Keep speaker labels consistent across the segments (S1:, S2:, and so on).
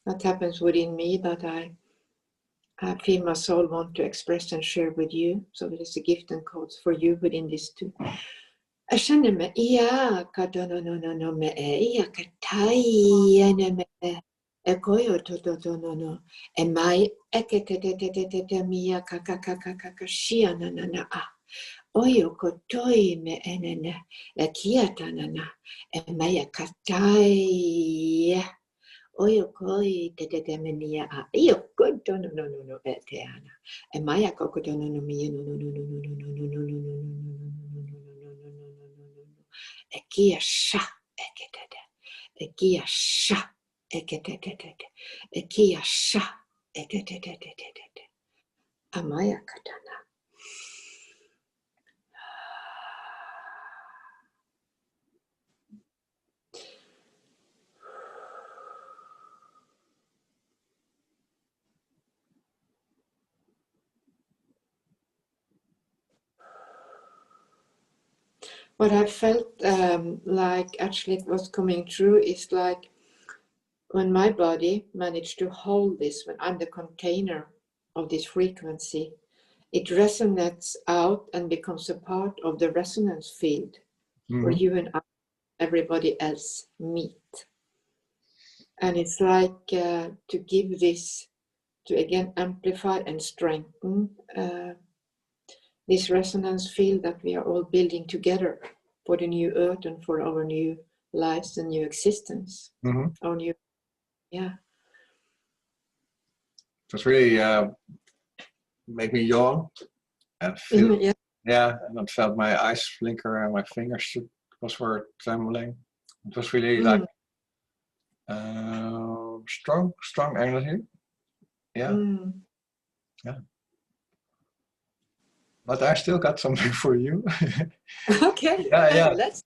S1: that happens within me that I feel my soul want to express and share with you. So it is a gift and codes for you within this too. Jeg kjenner meg no me me koyo no mai mia shia na oyo kotoi me enene kiata na maya katai oyo koi menia io koto no eteana maya kokoto no mia no Ekia sha eketete. Ekia sha eketete. Ekia sha eketete. Amaya katana. What I felt like actually was coming true is like when my body managed to hold this, when I'm the container of this frequency, it resonates out and becomes a part of the resonance field where you and I, everybody else meet. And it's like to give this, to again amplify and strengthen this resonance field that we are all building together for the new earth and for our new lives and new existence. Our new,
S2: Just really make me yawn and feel, and I felt my eyes flicker and my fingers were trembling. It was really like strong energy. Yeah. But I still got something for you.
S1: Okay.
S2: Yeah.
S1: Let's.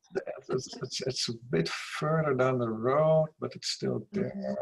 S2: It's a bit further down the road, but it's still there.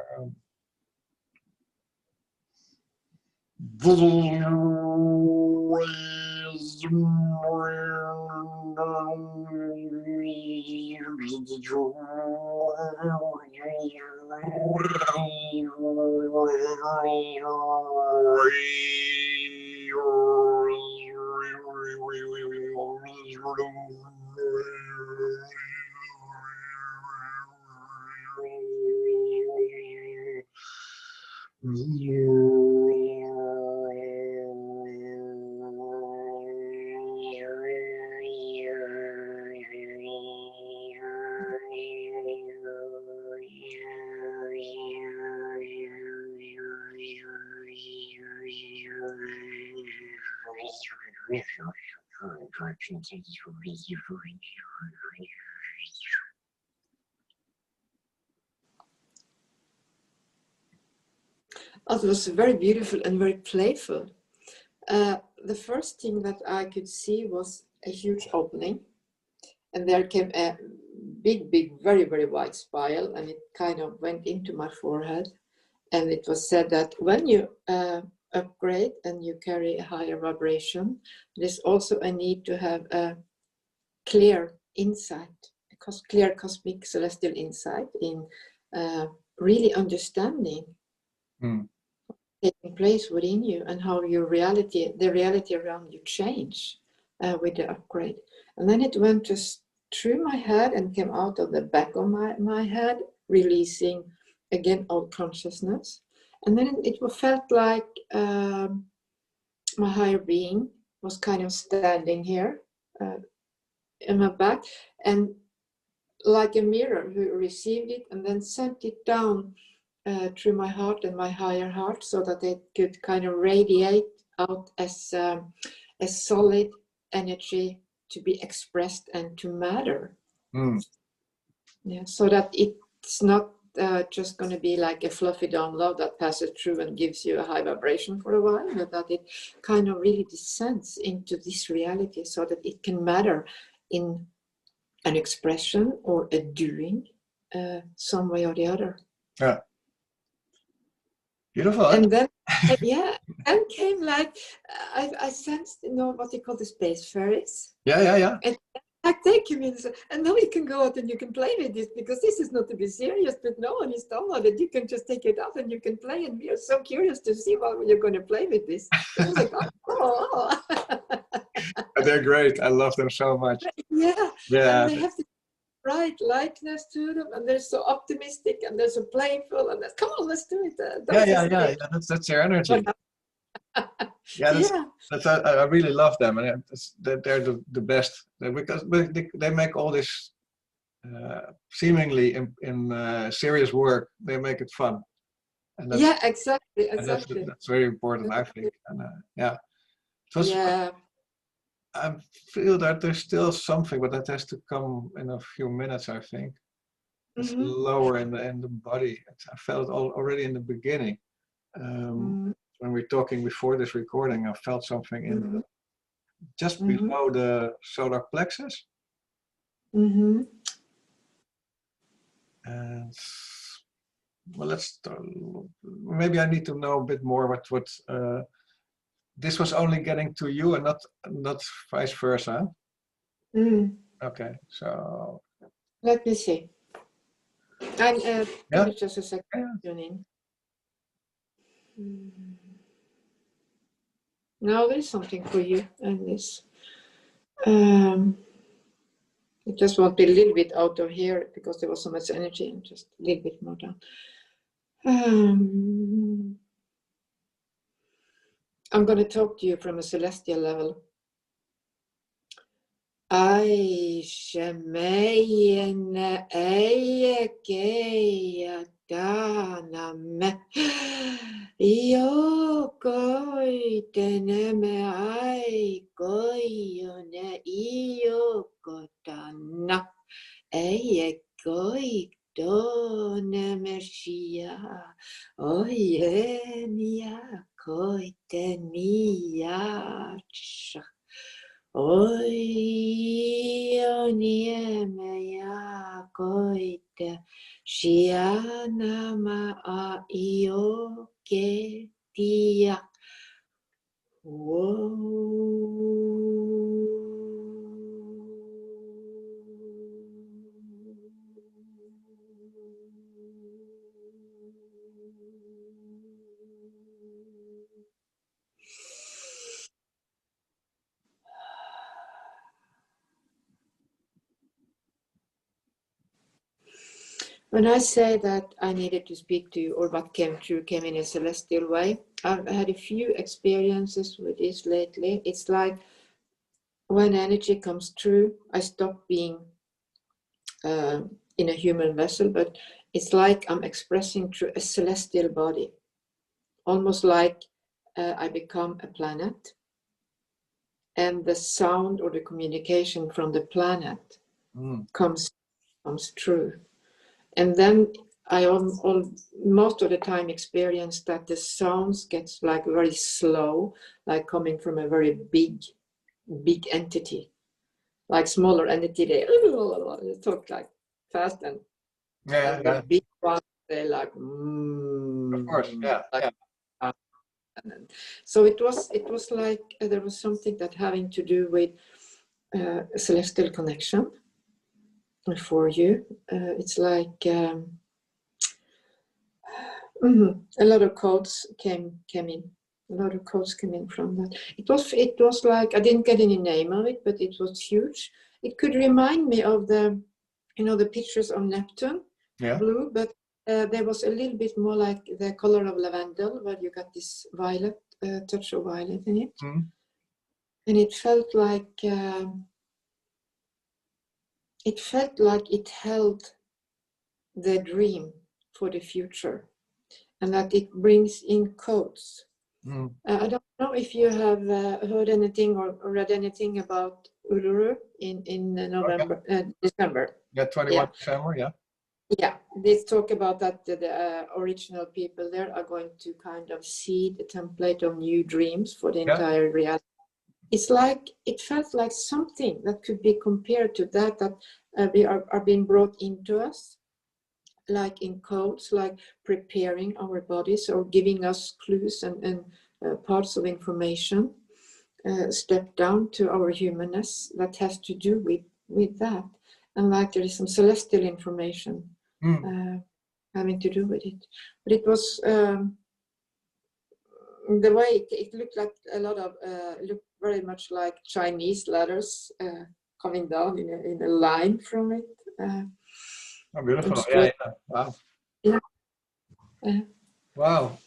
S1: Oh, it was very beautiful and very playful. The first thing that I could see was a huge opening, and there came a big, very, very wide spiral, and it kind of went into my forehead. And it was said that when you upgrade and you carry a higher vibration, there's also a need to have a clear insight, because clear cosmic celestial insight in really understanding taking place within you and how your reality, the reality around you change with the upgrade. And then it went just through my head and came out of the back of my head, releasing again old consciousness. And then it felt like my higher being was kind of standing here in my back, and like a mirror, who received it and then sent it down through my heart and my higher heart, so that it could kind of radiate out as a solid energy to be expressed and to matter. Yeah, so that it's not just going to be like a fluffy download that passes through and gives you a high vibration for a while, but that it kind of really descends into this reality so that it can matter in an expression or a doing some way or the other.
S2: Yeah. Beautiful.
S1: And then, then came like, I sensed, what they call the space fairies.
S2: Yeah.
S1: And like taking me, and now you can go out and you can play with this, because this is not to be serious, but no one is downloaded. You can just take it out and you can play, and we are so curious to see what you're going to play with this. It was like, oh.
S2: They're great. I love them so much.
S1: Yeah.
S2: Yeah.
S1: And they have this bright lightness to them, and they're so optimistic, and they're so playful, and come on, let's do it.
S2: Yeah. That's their energy. That's I really love them, and they're the best, because they make all this seemingly in serious work. They make it fun. And that's,
S1: exactly.
S2: That's very important, I think. And yeah, it was.
S1: Yeah.
S2: I feel that there's still something, but that has to come in a few minutes, I think. It's lower in the body. I felt it already in the beginning. When we were talking before this recording, I felt something in just below the solar plexus. And well, maybe I need to know a bit more what this was only getting to you and not vice versa. Okay, so
S1: let me see. And just a second. Now there's something for you, and this. It just won't be a little bit out of here because there was so much energy, and just a little bit more down. I'm going to talk to you from a celestial level. Aishamayana Ayakeya Daname Yokoiteneme Aikoyone Iokotana Ayakoitoneme Shia Oyenia Koitenia Oi, oniemea koite, shiana ma a io ke tia. When I say that I needed to speak to you, or what came in a celestial way, I've had a few experiences with this lately. It's like when energy comes through, I stop being in a human vessel, but it's like I'm expressing through a celestial body, almost like I become a planet, and the sound or the communication from the planet comes through. And then I most of the time experience that the sounds gets like very slow, like coming from a very big entity. Like smaller entity, they talk like fast, and the big ones, they like
S2: of course,
S1: so it was like there was something that having to do with a celestial connection. For you, it's like a lot of codes came in. A lot of codes came in from that. It was like, I didn't get any name of it, but it was huge. It could remind me of the pictures of Neptune, blue, but there was a little bit more like the color of lavender, where you got this violet, touch of violet in it, and it felt like. It felt like it held the dream for the future, and that it brings in codes. I don't know if you have heard anything or read anything about Uluru in November, December.
S2: Yeah, 21 December, yeah.
S1: Yeah, they talk about that the original people there are going to kind of seed a template of new dreams for the entire reality. It's like, it felt like something that could be compared to that we are being brought into us, like in codes, like preparing our bodies or giving us clues and parts of information, step down to our humanness that has to do with with that, and like there is some celestial information having to do with it. But it was the way it looked like a lot of looked very much like Chinese letters coming down in a line from it.
S2: Oh, beautiful! Yeah, yeah. Wow.
S1: Yeah.
S2: Wow.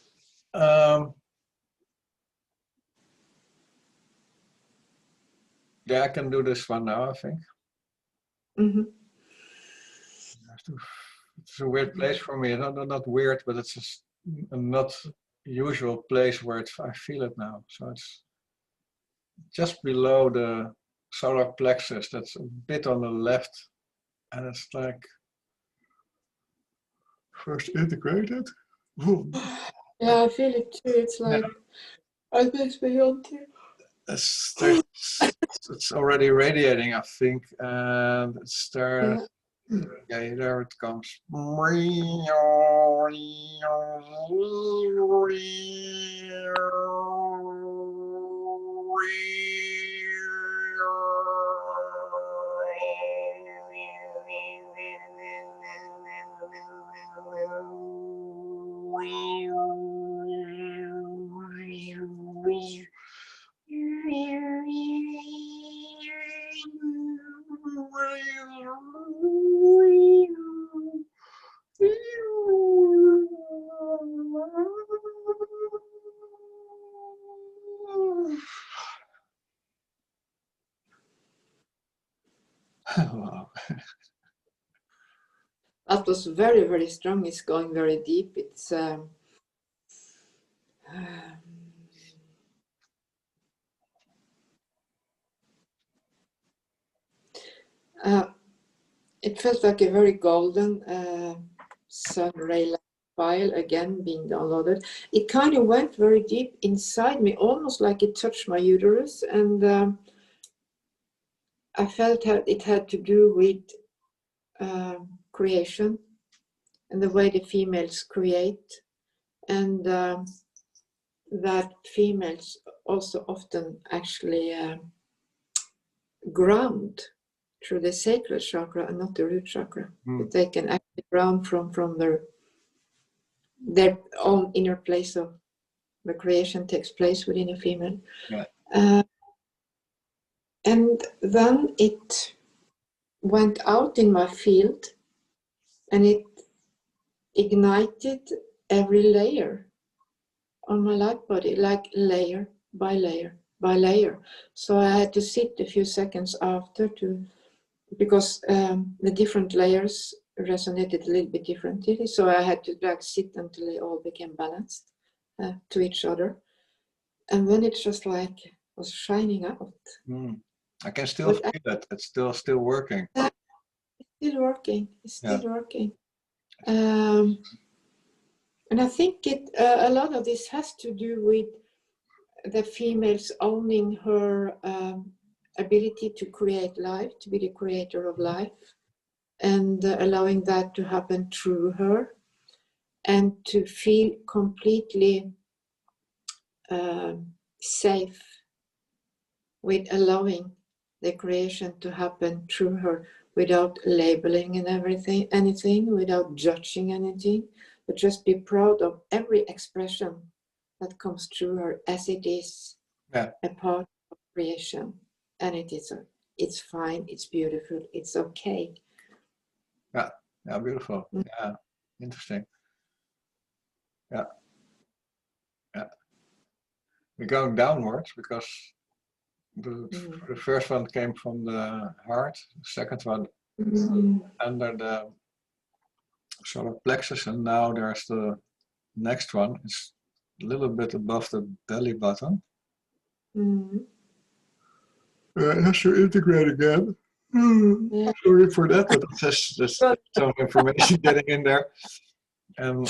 S2: Yeah, I can do this one now, I think.
S1: Mm-hmm.
S2: It's a weird place for me. Not weird, but it's just a not usual place where I feel it now. So it's just below the solar plexus. That's a bit on the left, and it's like first integrated.
S1: Yeah, I feel it too. It's like I makes me want to.
S2: It's already radiating, I think, and it's there.
S1: Yeah.
S2: Yeah, there it comes. Wow.
S1: That was very, very strong. It's going very deep. It's it felt like a very golden sun ray file again being downloaded. It kind of went very deep inside me, almost like it touched my uterus, and I felt it had to do with creation and the way the females create, and that females also often actually ground through the sacral chakra and not the root chakra. But they can actually ground from their own inner place of the creation takes place within a female.
S2: Yeah.
S1: And then it went out in my field and it ignited every layer on my light body, like layer by layer by layer. So I had to sit a few seconds after because the different layers resonated a little bit differently. So I had to like sit until they all became balanced to each other. And then it just like was shining out.
S2: I can still feel it. It's still working.
S1: It's still working. It's still working. And I think a lot of this has to do with the females owning her ability to create life, to be the creator of life, and allowing that to happen through her, and to feel completely safe with allowing the creation to happen through her without labeling and anything, without judging anything, but just be proud of every expression that comes through her as it is a part of creation. And it's fine, it's beautiful, it's okay.
S2: Yeah, beautiful. Yeah, interesting. Yeah. We're going downwards because the first one came from the heart, the second one under the solar plexus, and now there's the next one. It's a little bit above the belly button. It has to integrate again. Sorry for that, but it's just some information getting in there. And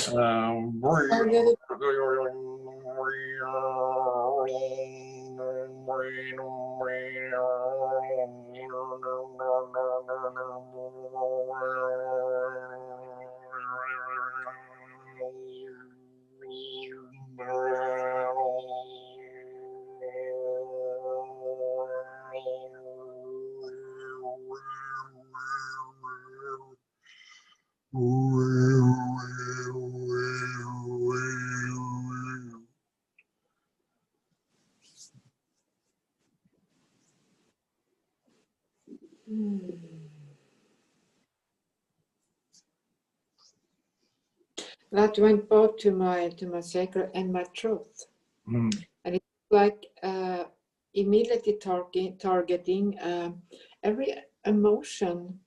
S1: that went both to my sacral and my throat. And it's like immediately targeting every emotion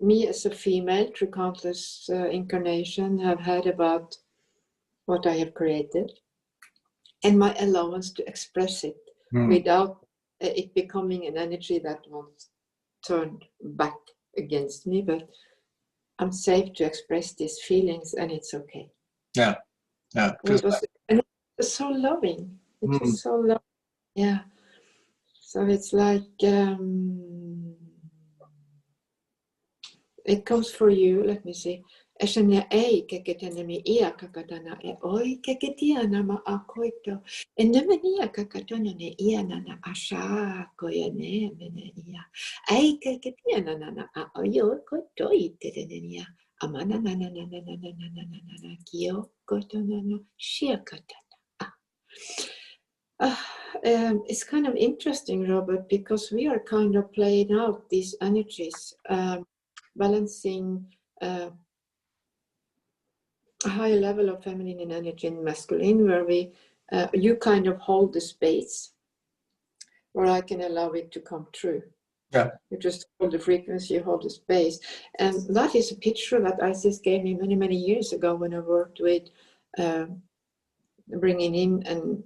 S1: me as a female through countless incarnation have had about what I have created, and my allowance to express it without it becoming an energy that was turned back against me, but I'm safe to express these feelings and it's okay.
S2: Yeah.
S1: And it was so loving. It was so loving. Yeah. So it's like it comes for you. Let me see. Eshania keketanami ia kakatana oi keketia ma akoito. Enemania kakatona ne ia nana asha koyane mene ia. Ai keketia nana ayo kotoi terenia. Amana nana kio kotona shiakatana. It's kind of interesting, Robert, because we are kind of playing out these energies, balancing a higher level of feminine energy and masculine, where you kind of hold the space where I can allow it to come true.
S2: Yeah.
S1: You just hold the frequency, you hold the space. And that is a picture that Isis gave me many, many years ago when I worked with bringing in and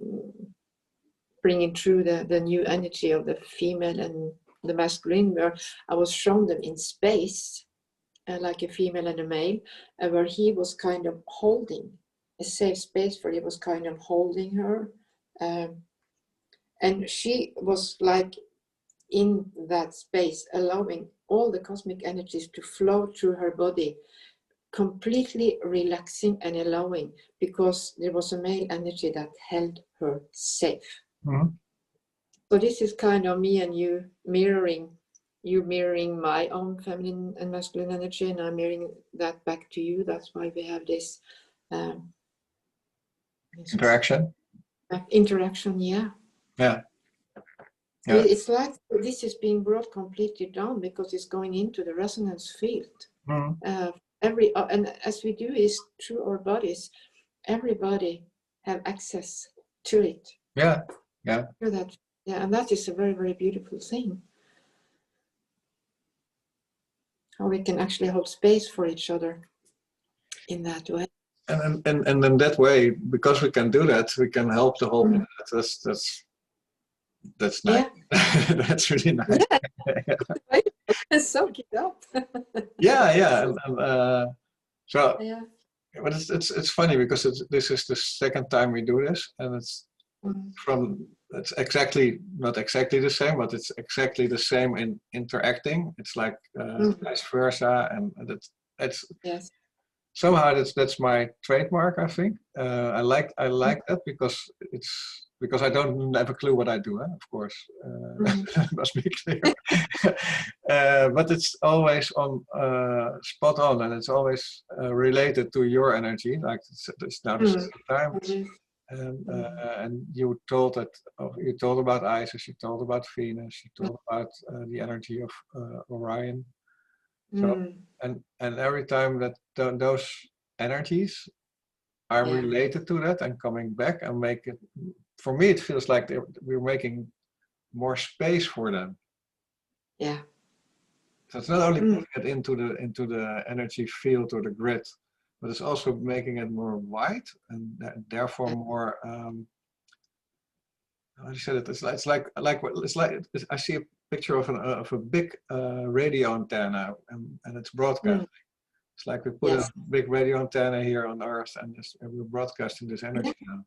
S1: bringing through the new energy of the female and the masculine, where I was shown them in space, like a female and a male, where he was kind of holding a safe space for, he was kind of holding her. And she was like in that space, allowing all the cosmic energies to flow through her body, completely relaxing and allowing, because there was a male energy that held her safe. So this is kind of me and you mirroring my own feminine and masculine energy, and I'm mirroring that back to you. That's why we have this
S2: interaction.
S1: Yeah. It's like this is being brought completely down because it's going into the resonance field. And as we do is through our bodies, everybody have access to it.
S2: Yeah.
S1: Through that. Yeah, and that is a very, very beautiful thing. How we can actually hold space for each other in that way.
S2: And in that way, because we can do that, we can help the whole planet. That's nice. Yeah. That's really nice.
S1: Yeah. Soak it up.
S2: Yeah. But it's funny because this is the second time we do this, and it's it's not exactly the same, but it's exactly the same in interacting. It's like vice versa, and it's
S1: yes.
S2: Somehow that's my trademark. I think I like that because I don't have a clue what I do. Of course, must be clear. But it's always on spot on, and it's always related to your energy. Like it's now the second time. And you told about Isis, you told about Venus, you told about the energy of Orion. So and every time that those energies are related to that and coming back and make it, for me it feels like we're making more space for them.
S1: Yeah.
S2: So it's not only putting it into the energy field or the grid, but it's also making it more wide and therefore more. How do you say it? It's like I see a picture of a big radio antenna and it's broadcasting. It's like we put a big radio antenna here on Earth and we're broadcasting this energy now.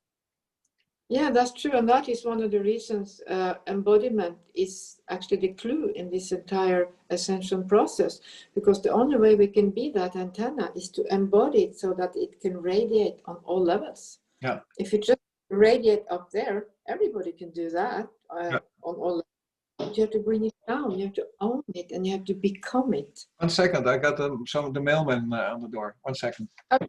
S1: Yeah, that's true, and that is one of the reasons embodiment is actually the clue in this entire ascension process, because the only way we can be that antenna is to embody it so that it can radiate on all levels.
S2: Yeah.
S1: If you just radiate up there, everybody can do that on all levels. You have to bring it down, you have to own it, and you have to become it.
S2: 1 second, I got the mailman on the door. 1 second.
S1: Okay.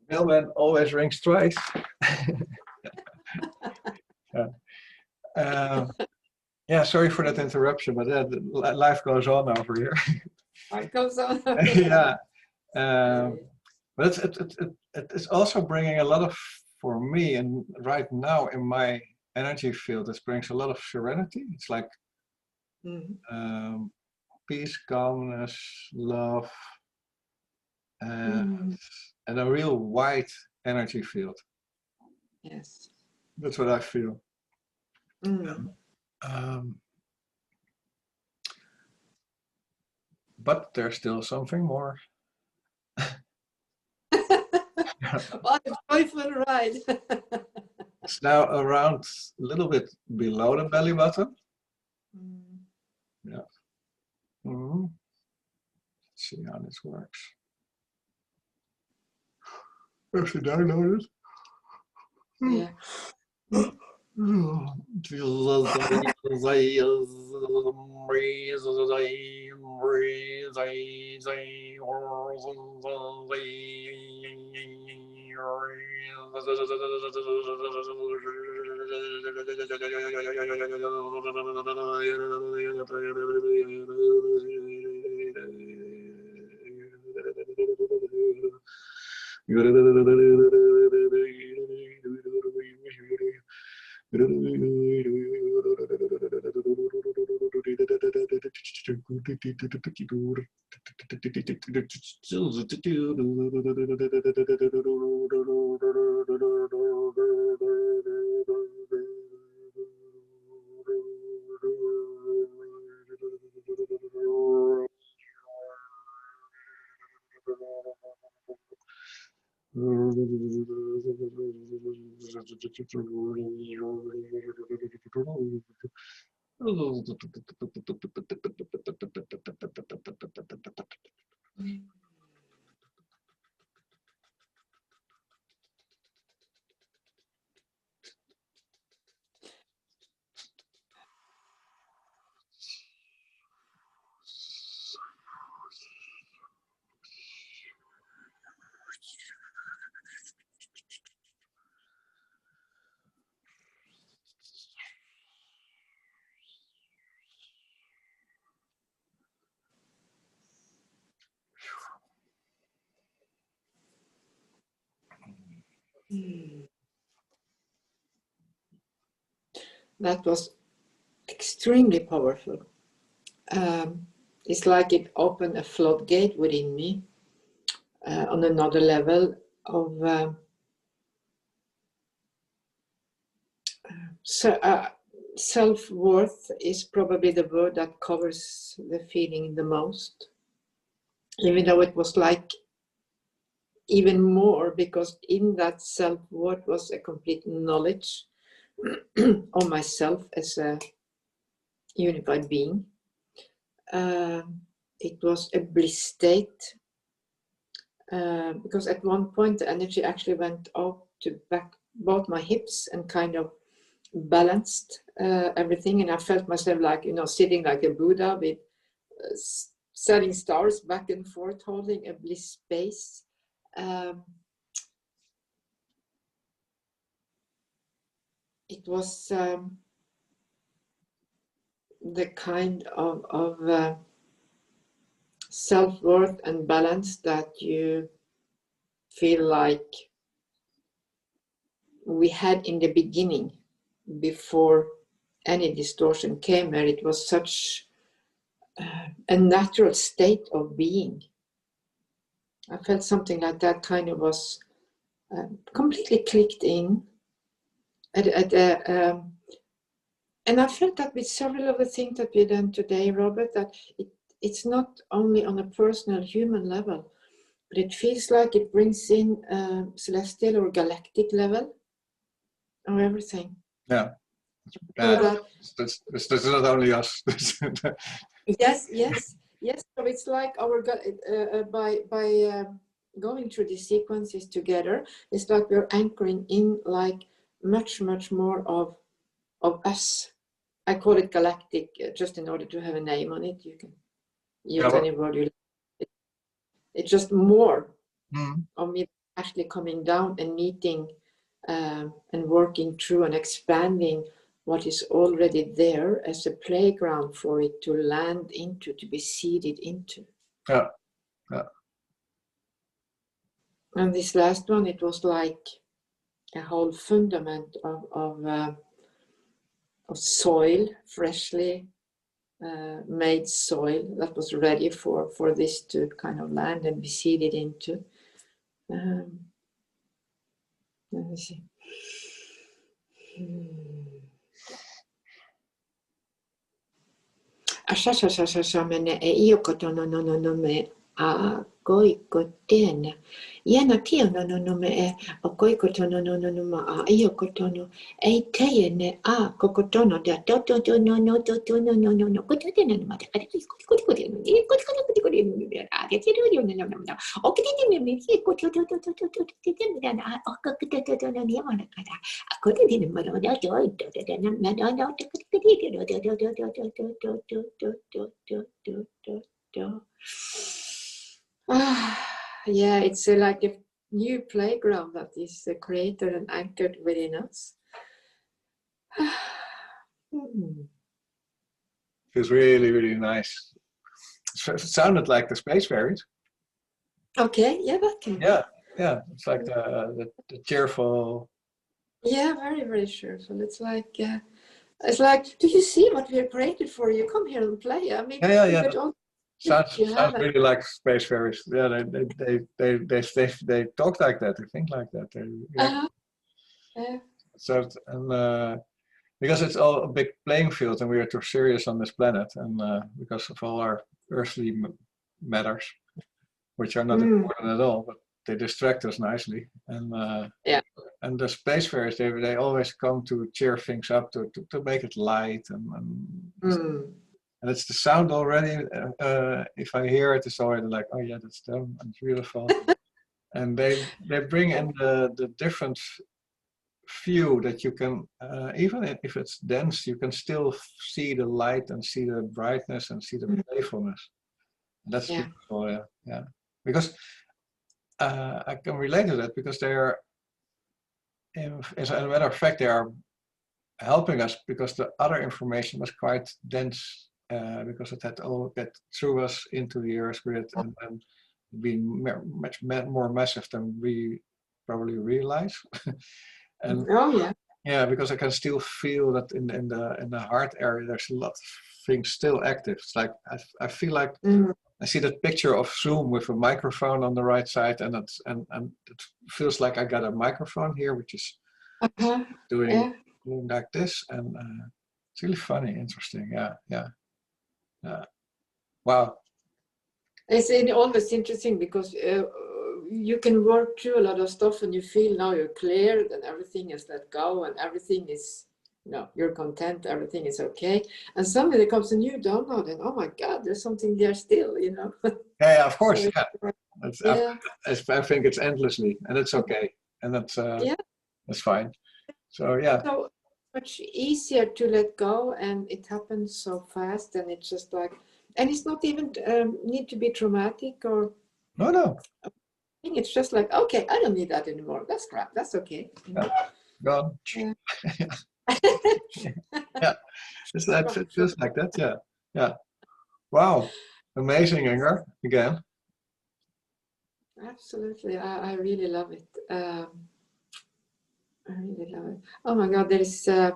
S2: Mailman always rings twice. Yeah, sorry for that interruption, but life goes on over here.
S1: Life goes on.
S2: Yeah, but it's also bringing a lot of, for me, and right now in my energy field, it brings a lot of serenity. It's like peace, calmness, love, and a real wide energy field.
S1: Yes.
S2: That's what I feel. But there's still something more.
S1: What a joyful ride.
S2: It's now around a little bit below the belly button. Yeah. Let's see how this works. Have you downloaded?
S1: Yeah. That was extremely powerful. It's like it opened a floodgate within me on another level of self-worth is probably the word that covers the feeling the most, even though it was like even more, because in that self-worth was a complete knowledge of myself as a unified being. It was a bliss state, because at one point the energy actually went out to back both my hips and kind of balanced everything, and I felt myself like, you know, sitting like a Buddha with setting stars back and forth, holding a bliss space. It was the kind of self-worth and balance that you feel like we had in the beginning, before any distortion came, where it was such a natural state of being. I felt something like that kind of was completely clicked in. And I felt that with several of the things that we've done today, Robert, that it's not only on a personal human level, but it feels like it brings in celestial or galactic level of everything.
S2: Yeah.
S1: So
S2: that's not only us.
S1: Yes. So it's like our by going through these sequences together, it's like we're anchoring in like much more of us. I call it galactic, just in order to have a name on it. You can use any word you like. It's just more of me actually coming down and meeting and working through and expanding what is already there as a playground for it to land into, to be seeded into.
S2: Yeah. Yeah.
S1: And this last one, it was like a whole fundament of soil, freshly made soil that was ready for this to kind of land and be seeded into. Let me see. Ashashashasha mene e iokoto no me a goikotena. Yana kia no me e a goikoto no ma a iokotono e teyene a kokotono da toto no no kotena no mata kati koti no a kiti no o kiti ne me koto no a kokoto no ni mana kata a koti ne mana da yeah, it's like a new playground that is created and anchored within us.
S2: Feels really, really nice. It sounded like the Space Fairies.
S1: Okay, yeah, that can.
S2: Yeah, yeah. It's like the cheerful.
S1: Yeah, very, very cheerful. It's like, do you see what we have created for you? Come here and play. I mean,
S2: Yeah.
S1: All
S2: sounds really like Space Fairies. Yeah, they talk like that. They think like that. So and because it's all a big playing field, and we are too serious on this planet, and because of all our earthly matters, which are not important at all, but they distract us nicely. And and the Space Fairies, they always come to cheer things up, to make it light, and it's the sound already. If I hear it, it's already like, oh yeah, that's them. And it's beautiful. And they bring in the different view that you can, even if it's dense, you can still see the light and see the brightness and see the playfulness. And that's beautiful. Yeah. Because I can relate to that, because they are, as a matter of fact, they are helping us, because the other information was quite dense. Because it had to all get through us into the Earth grid and being much more massive than we probably realize. And because I can still feel that in the heart area, there's a lot of things still active. It's like I feel like I see that picture of Zoom with a microphone on the right side, and it feels like I got a microphone here, which is doing like this, and it's really funny, interesting. Yeah. Wow.
S1: It's always interesting, because you can work through a lot of stuff and you feel now you're cleared and everything is let go and everything is, you're content, everything is okay. And suddenly there comes a new download and oh my God, there's something there still,
S2: Yeah, of course. I think it's endlessly, and it's okay. And that's fine. So yeah.
S1: So much easier to let go, and it happens so fast, and it's just like, and it's not even need to be traumatic or
S2: no.
S1: It's just like, okay, I don't need that anymore. That's crap. That's okay.
S2: Gone. Yeah. It feels like that. Yeah. Wow. Amazing, Inger. Again.
S1: Absolutely. I really love it. I really love it. Oh my God, there is. I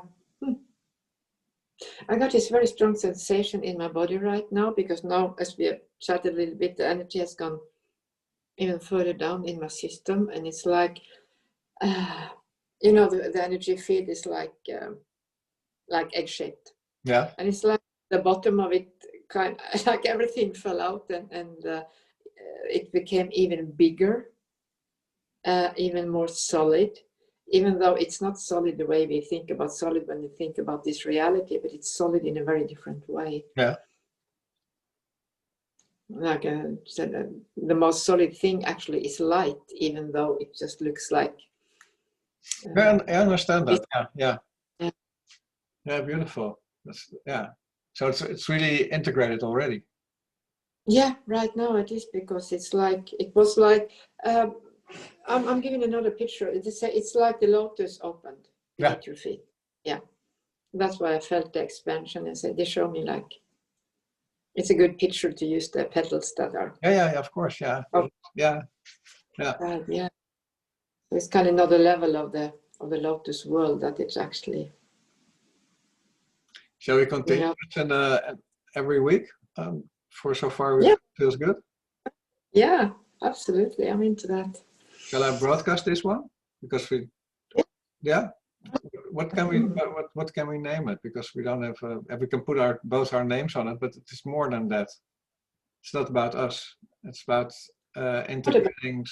S1: got this very strong sensation in my body right now, because now, as we have chatted a little bit, the energy has gone even further down in my system, and it's like, the energy field is like egg-shaped.
S2: Yeah.
S1: And it's like the bottom of it, like everything fell out, and it became even bigger, even more solid. Even though it's not solid the way we think about solid when we think about this reality, but it's solid in a very different way.
S2: Yeah.
S1: Like I said, the most solid thing actually is light, even though it just looks like.
S2: I understand that. Yeah. Beautiful. So it's really integrated already.
S1: Yeah, right now it is, because it's like, it was like I'm giving another picture. It's like the lotus opened beneath your feet. Yeah. That's why I felt the expansion. I said, they show me like, it's a good picture to use the petals that are.
S2: Yeah, of course, yeah.
S1: Oh.
S2: Yeah.
S1: Yeah. So it's kind of another level of the lotus world that it's actually.
S2: Shall we continue every week? For so far, it feels good.
S1: Yeah, absolutely. I'm into that.
S2: Shall I broadcast this one? Because we. Yeah. What can we name it? Because we don't have. We can put both our names on it, but it is more than that. It's not about us. It's about integrating.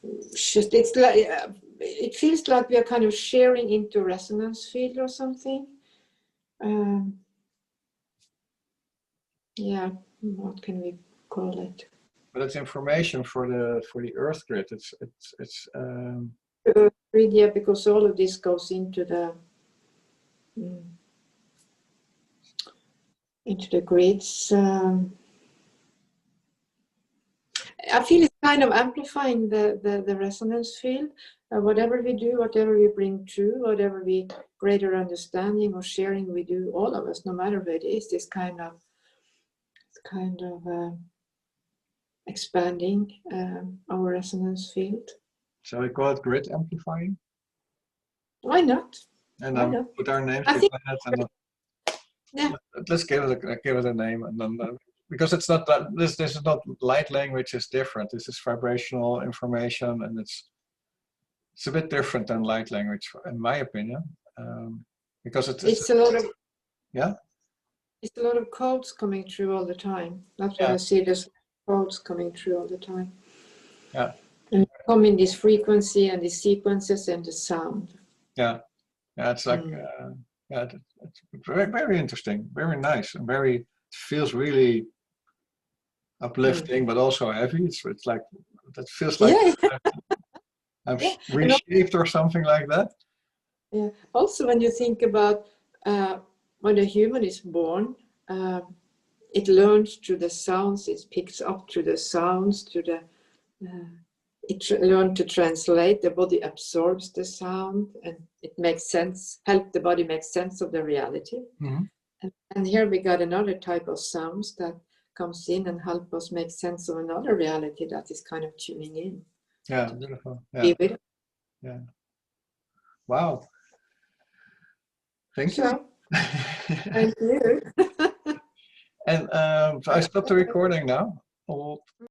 S1: It's like it feels like we are kind of sharing into resonance field or something. Yeah, what can we call it?
S2: But it's information for the Earth grid. It's
S1: Earth grid, yeah, because all of this goes into the grids. I feel it's kind of amplifying the resonance field. Whatever we do, whatever we bring to, whatever we greater understanding or sharing we do, all of us, no matter what it is, this kind of expanding our resonance field.
S2: Shall we call it grid amplifying?
S1: Why not?
S2: And then put our names behind it, and let's give it a name, and then because it's not that this is not light language is different. This is vibrational information, and it's a bit different than light language, in my opinion, because it's
S1: a lot of
S2: yeah.
S1: It's a lot of codes coming through all the time. That's what I see. There's codes coming through all the time.
S2: Yeah.
S1: And come in this frequency and the sequences and the sound.
S2: Yeah. It's like it's very, very interesting, very nice, and it feels really uplifting, but also heavy. It's like that feels like I'm reshaped or something like that.
S1: Yeah. Also, when you think about when a human is born, it learns through the sounds. It picks up through the sounds. It learns to translate. The body absorbs the sound, and it makes sense. Help the body make sense of the reality.
S2: Mm-hmm.
S1: And here we got another type of sounds that comes in and help us make sense of another reality that is kind of tuning in.
S2: Yeah, beautiful. Yeah. Wow. Thank you.
S1: Thank you.
S2: And so I stopped the recording now.